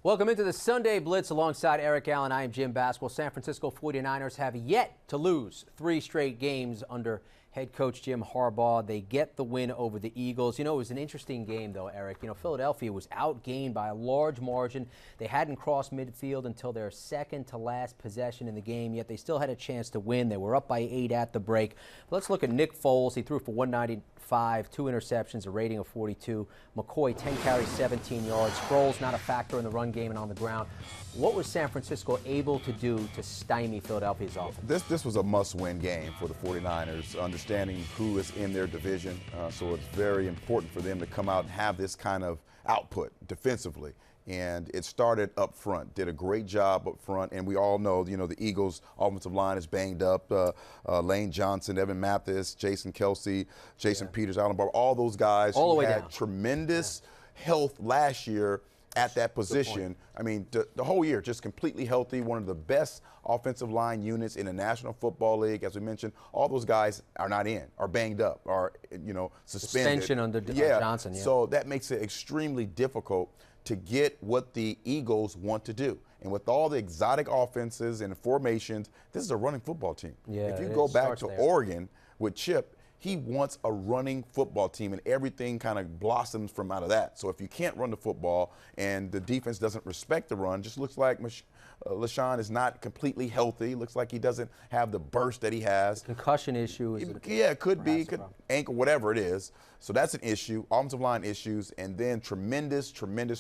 Welcome into the Sunday Blitz alongside Eric Allen. I am Jim Basquil. San Francisco 49ers have yet to lose 3 straight games under head coach Jim Harbaugh. They get the win over the Eagles. You know, it was an interesting game, though, Eric. You know, Philadelphia was outgained by a large margin. They hadn't crossed midfield until their second-to-last possession in the game, yet they still had a chance to win. They were up by 8 at the break. But let's look at Nick Foles. He threw for 195, 2 interceptions, a rating of 42. McCoy, 10 carries, 17 yards. Sproles, not a factor in the run game and on the ground. What was San Francisco able to do to stymie Philadelphia's offense? This was a must-win game for the 49ers, understanding who is in their division. So it's very important for them to come out and have this kind of output defensively. And it started up front, did a great job up front. And we all know, the Eagles' offensive line is banged up. Lane Johnson, Evan Mathis, Jason Kelsey, Jason Peters, Allen Barber, all those guys who had tremendous health last year at that position. I mean, the whole year, just completely healthy, one of the best offensive line units in the National Football League. As we mentioned, all those guys are not in, are banged up, are, suspended. Suspension under Johnson, yeah. So that makes it extremely difficult to get what the Eagles want to do. And with all the exotic offenses and formations, this is a running football team. Yeah, if you go back to Oregon with Chip, he wants a running football team, and everything kind of blossoms from out of that. So if you can't run the football and the defense doesn't respect the run, just looks like LaShawn is not completely healthy. Looks like he doesn't have the burst that he has. Concussion issue. It could be, ankle, whatever it is. So that's an issue, offensive line issues, and then tremendous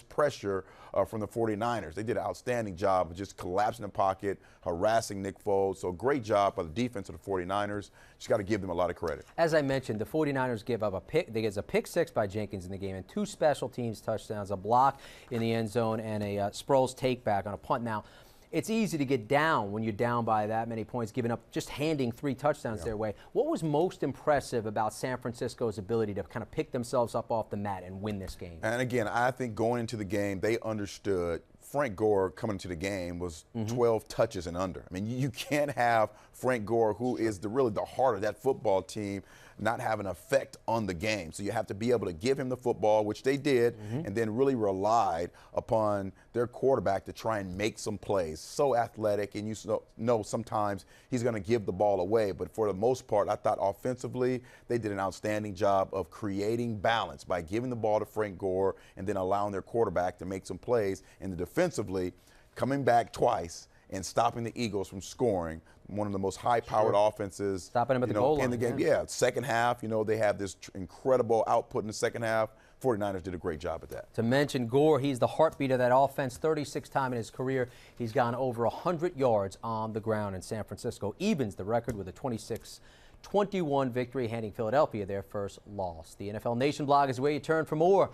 pressure from the 49ers. They did an outstanding job of just collapsing the pocket, harassing Nick Foles. So great job by the defense of the 49ers. Just got to give them a lot of credit. As I mentioned, the 49ers give up a pick. They get a pick 6 by Jenkins in the game and 2 special teams touchdowns, a block in the end zone, and a Sproles takeback on a punt. Now, it's easy to get down when you're down by that many points, giving up, just handing 3 touchdowns their way. What was most impressive about San Francisco's ability to kind of pick themselves up off the mat and win this game? And again, I think going into the game, they understood Frank Gore coming into the game was 12 touches and under. I mean, you can't have Frank Gore, who is really the heart of that football team, not have an effect on the game. So you have to be able to give him the football, which they did, and then really relied upon their quarterback to try and make some plays. So athletic, and you know sometimes he's going to give the ball away. But for the most part, I thought offensively they did an outstanding job of creating balance by giving the ball to Frank Gore and then allowing their quarterback to make some plays. And defensively, coming back twice and stopping the Eagles from scoring, one of the most high-powered offenses. Stopping them at the goal line. In the game, second half, they have this incredible output in the second half. 49ers did a great job at that. To mention Gore, he's the heartbeat of that offense. 36th time in his career, he's gone over 100 yards on the ground in San Francisco. Evens the record with a 26-21 victory, handing Philadelphia their first loss. The NFL Nation blog is where you turn for more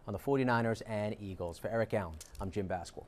on the 49ers and Eagles. For Eric Allen, I'm Jim Basquil.